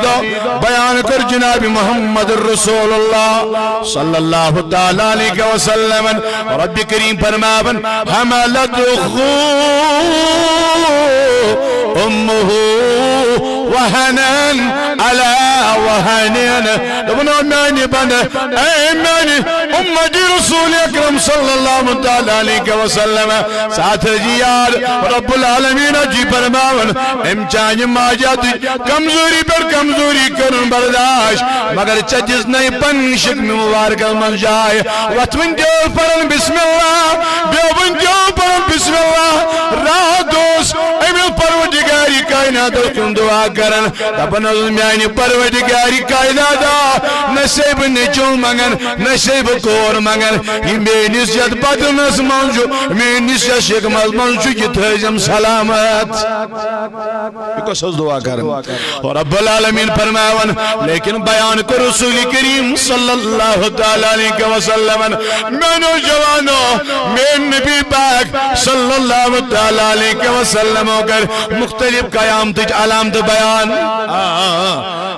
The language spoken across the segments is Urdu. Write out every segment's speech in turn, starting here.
دو بیان کر جناب محمد رسول اللہ صلی اللہ تعالی علیہ وسلم رب کریم فرماون حملت امه وهنان على وهنان ابن اماني بنا اماني امتي رسول اكرم صلى الله تعالى عليه وسلم ساتھ جیار رب العالمین جی فرماون امچان ماجد کمزوری پر کمزوری کرن برداشت مگر چجز نہیں پن شکم مبارک من جائے وطمن جو پرن بسم اللہ بیوبن جو پرن بسم اللہ راہ دوست امن پروردگاری کائنات کن دعا کرن دپن میانی پروردگاری کائنات نصیب نچو منگن نصیب کور منگن یہ مینس ید بدنس منجو مینس ید شکمت منجو یہ تھیزم سلامت یہ کس دعا کرن اور رب العالمین فرماون لیکن بیان کر رسول کریم صلی اللہ تعالی علیہ وسلم میں نوجوانو میں نبی پاک صلی اللہ تعالی علیہ وسلم کر مختلف قیامت علامت بیان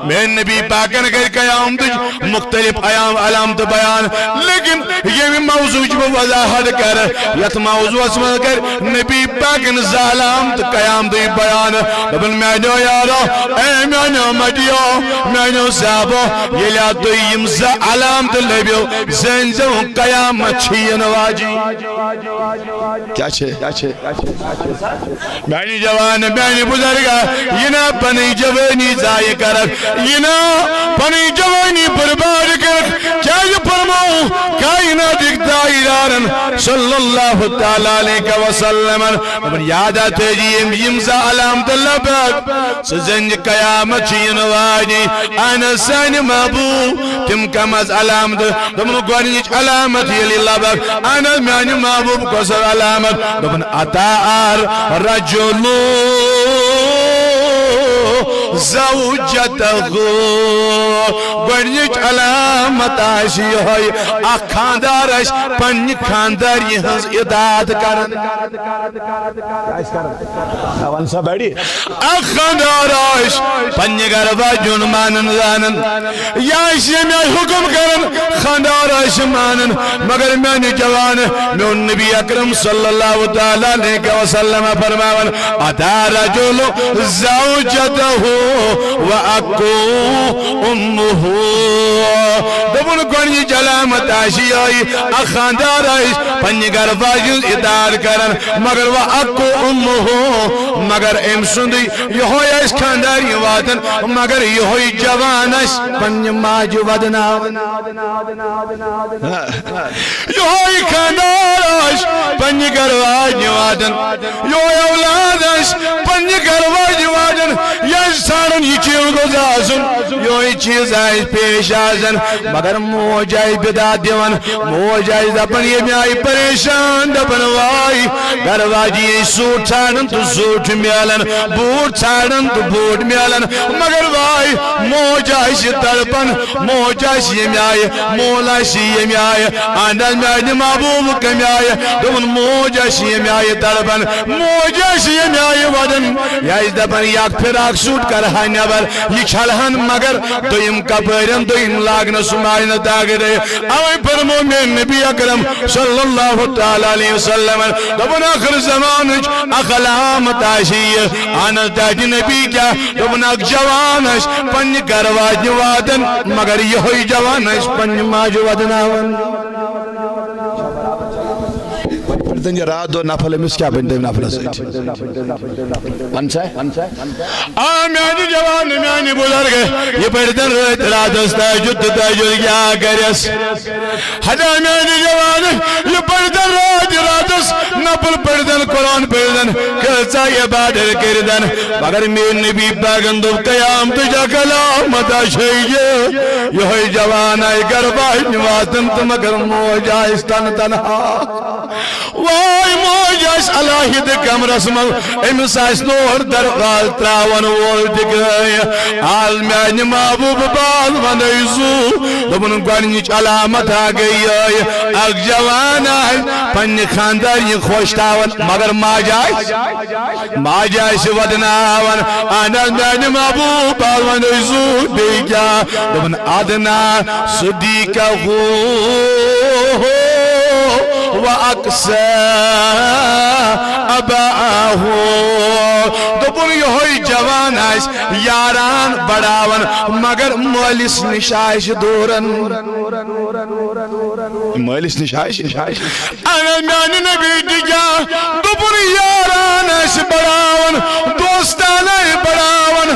میں نبی پاک کر قیامت مختلف علامت بیان لیکن یہ موضوع جب وضاحت کر یت موضوع اسم کر نبی پاک علامت قیامت بیان دبن میں نو یارو اے میں نو مدیو میں نو صحابو یہ لیا تو یمزا علامت لبیو زنزو قیامت چھین واجی کیا چھے میں جوان میں بزرگا یہ نا پنی جوانی ضائع کرک یہ نا پنی جوانی برباد کرک کیا یہ فرماؤں کائنات ایک دائرارن صلی اللہ تعالی علیہ وسلم یاد آتے جیم یمزا علامت لبک سزنج قیامت چھین واجی انا سانی محبوب تم کم از علامت دمنو گوانیچ علامت یلی لبک انا میانی محبوب کسر علامت دمن اتار رجلو زوجته گوانیچ علامت آشی ہوئی اخاندارش پنی خانداری ہنس اداد کرن وانسا بیڑی اخاندارش پنی گربا جن مانن زانن یا اسی میں حکم کرن خاندارش مانن مگر میں نے جوان میں نبی اکرم صلی اللہ تعالی علیہ وسلم فرماون ادار رجل زوجته وَأَكُّو أُمُّهُ دبن گونی علامت آشی آئی اخاندار آئیش پنی گرفاجن ادار کرن مگر وَأَكُّو أُمُّهُ مگر ام سندی یہ ہوئی اس خانداری واتن مگر یہ ہوئی جوانش پنی ماج ودناون یہ ہوئی خاندارش پنی گرفاج واتن یہ ہوئی اولادش پنی گرفاج واتن یہ سارن یہ چیز گزازن یہ چیز آئیش پیش آزن مگر موجائی بدا دیون موجائی دپن یہ میں آئی پریشان دپن وائی گرواجی سوٹ چھاڑن تو سوٹ میالن بوٹ چھاڑن تو بوٹ میالن مگر وائی موجائی سے تڑپن موجائی سے یہ میں آئی مولا سے یہ میں آئی آنداز میں آئی محبوب کمی آئی دپن موجائی سے یہ میں آئی تڑپن موجائی سے یہ میں آئی ودن یا اس دپن یک پھر آگ سوٹ کر ہائی نبر یہ چھلہن مگر دویم کپرن دویم لاغن سمائن داگر ہے اوئی پر مومن نبی اکرم صلی اللہ تعالی علیہ وسلم دبن آخر زمانش اخلامت آشی آنا تاج نبی کیا دبن آخ جوانش پنی کرواج وادن مگر یہ ہوئی جوانش پنی ماج ودناون پردن جا رات دو نفل امس کیا بندے نفل سیٹ ونسا ہے آمیانی جوان میانی بزرگ یہ پردن رات رات استاجد تاجد کیا کرس حدا میانی جوان یہ پردن رات رات نفل پردن قرآن پردن کسا یہ بادر کردن مگر میر نبی باگندو قیام تجا کلامت آشئیے یہ ہوئی جوان آئی گربائی نواتن تمگر موجائز تن تنہا وائی موجائز اللہ دکم رسمل امسائس نور درغال تراون وول دکھائی آز میانی محبوب باز ونیزو دبن گوانیچ علامت آگئی اگ جوان آئی پنی خاندار یہ خوشتاون مگر ماجائی سے ودناون آناز میانی محبوب باز ونیزو بیکیا دبن آدنا صدیقہ وَأَقْسَى أَبَاهُ دبن یہوئی جوان آئیس یاران بڑاون مگر مولس نشائش دورن مولس نشائش انا میانی نبی دیگا دبن یاران آئیس بڑاون دوستان آئی بڑاون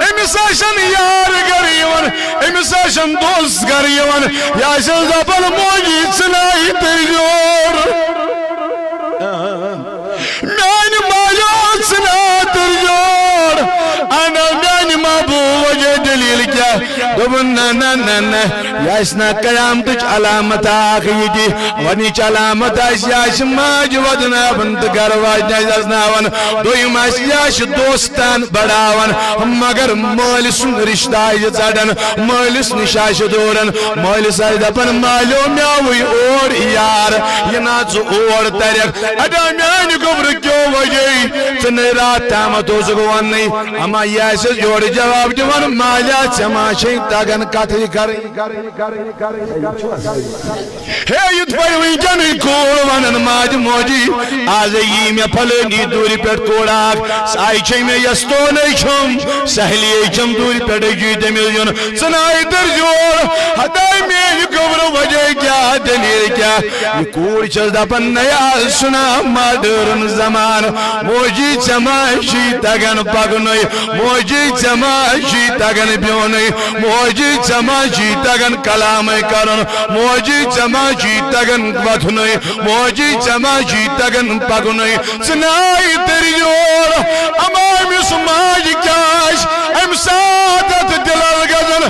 امیساشن یار گریون امیساشن دوست گریون یاشن زبل موجی چنائی تیجور میانی مالیات سنا تیجور انا میانی مابو وجہ دلیل کیا دبن نا یاسنا قیامتش علامت آخی دی ونیچ علامت آس یاس ماج ودنا بند گرواج نیزناون دویم آس یاس دوستان بڑاون مگر مالس رشتہ چڑن مالس نشاش دورن مالس آئی دپن مالیو میاوی اور یار یہ ناچ اور تریک ادا میانی گبر کیوں وجہی چنی رات تامت ہو سکوان نہیں اما یاس جوڑ جواب دیوان مالیا چماشیں تاگن کاتھی کری ہے یت پروی جنی کول ونن ماج موجی آزئی میں پھلنی دوری پر کوڑاک سائی چھئی میں یستونے چھم سہلی چھم دوری پر جیتے ملیون سنائی در جوڑ ہدائی میں یہ قبر وجہ کیا دلیل کیا یہ کوڑ چلدہ پن نیال سنا مادرن زمان موجی چماشی تگن پگنوی موجی چماشی تگن بیونوی موجی چماشی تگن کلام کرن موجی چماشی تگن وطنوی موجی چماشی تگن پگنوی سنائی تریور امام سماج کاش ام سادت دلال گزن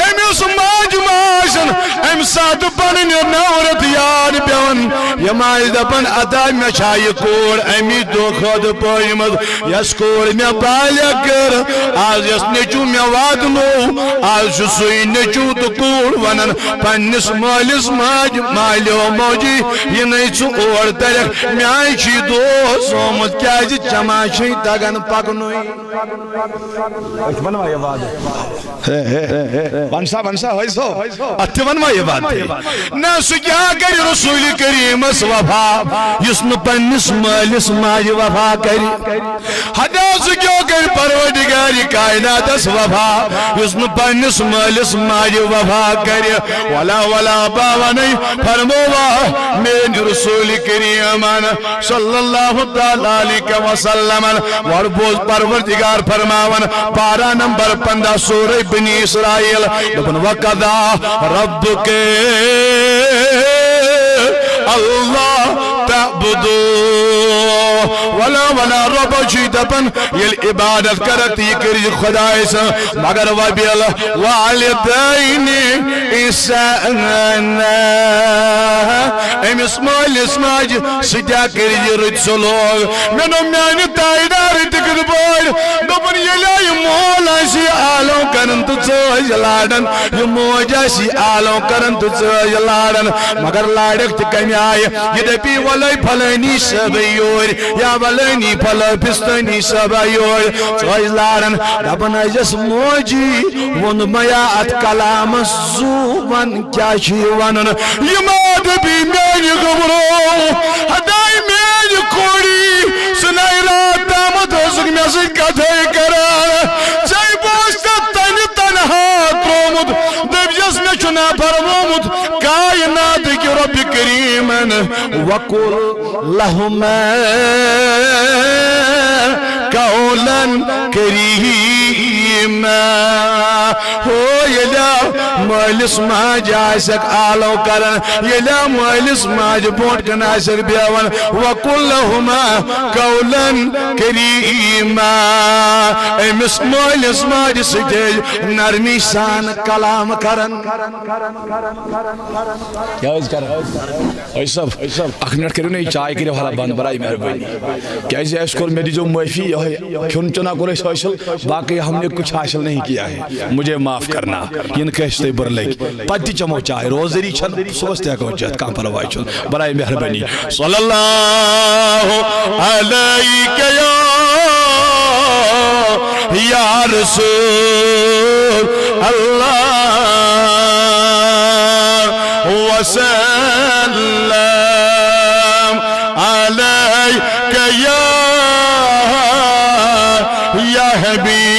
ام سماج ماشن ام ساد پنن نورت یاد بیون یمائی دپن ادائی میں چھائی کوڑ امی دو خود پویمد یس کوڑ میں بالیا کر آز یس نچو میں وادنو آز سوئی نچو تو کوڑ ونن پنس مالس ماج مالیو موجی یہ نیچو اور ترک میں آئی چی دو سومت کیا جی چماشی تگن پکنوئی بنوا یہ بات بنسا ہوئی سو اتھ بنوا یہ بات ناسو کیا کری رسول کریم اس وفا یسن پنس مالس ماج وفا کری حداس کیوں کر پروردگاری کائنات اس وفا یسن پنس مالس ماج وفا کری ولا باوانی فرموا میں رسول کریم صلی اللہ علیہ وسلم وربوز پروردگار فرماون 12 نمبر 15 سورہ بنی اسرائیل لبن وقضا ربک اللہ تعبدو ولا رب چی دپن یل عبادت کرتی کری خدای سا مگر وبیل والدین احسانا امس مالس ماج سٹیا کری رت سلوگ منو میانی تائیدار تکد بوئی دپن یلی مولا سی آلو کرن تو چوج لارن یہ موجہ سی آلو کرن تو چوج لارن مگر لارک تکمی آئی یہ دپی ولی پھلنی سبیور یا ولنی پھل پستنی سبیور چوج لارن دپن ایجس موجی ون میات کلام زوبن کیا چی ونن یہ ماد بھی میری گبرو ہدائی میری کوڑی سنائی رات دامت حسک میں سے کتھائی کرا چاہی بوشتا تنہا ترومد دب جس میں چنا فرمومد کائنات کی رب کریمن وقل لہم قولا کریما ہو یلا مالس ماج آسک آلو کرن یلا مالس ماج بونٹ کن آسک بیاون وقل لهما قولا کریما امس مالس ماج سجل نرمی سان کلام کرن کیا عز کرن اوی صاحب اخ منٹ کرو نہیں چائے کرو حالا بند برائی مہربانی کیسے اس کو میری جو معافی کھن چنا کو حاصل باقی ہم نے کچھ حاصل نہیں کیا ہے مجھے معاف کرنا ین کہتے بر لگ پتی چمو چائے روزری چھن سوستے کو جت کام پروائی چھن برائی مہربانی صلی اللہ علیک یا رسول اللہ وسلم علیک یا حبیب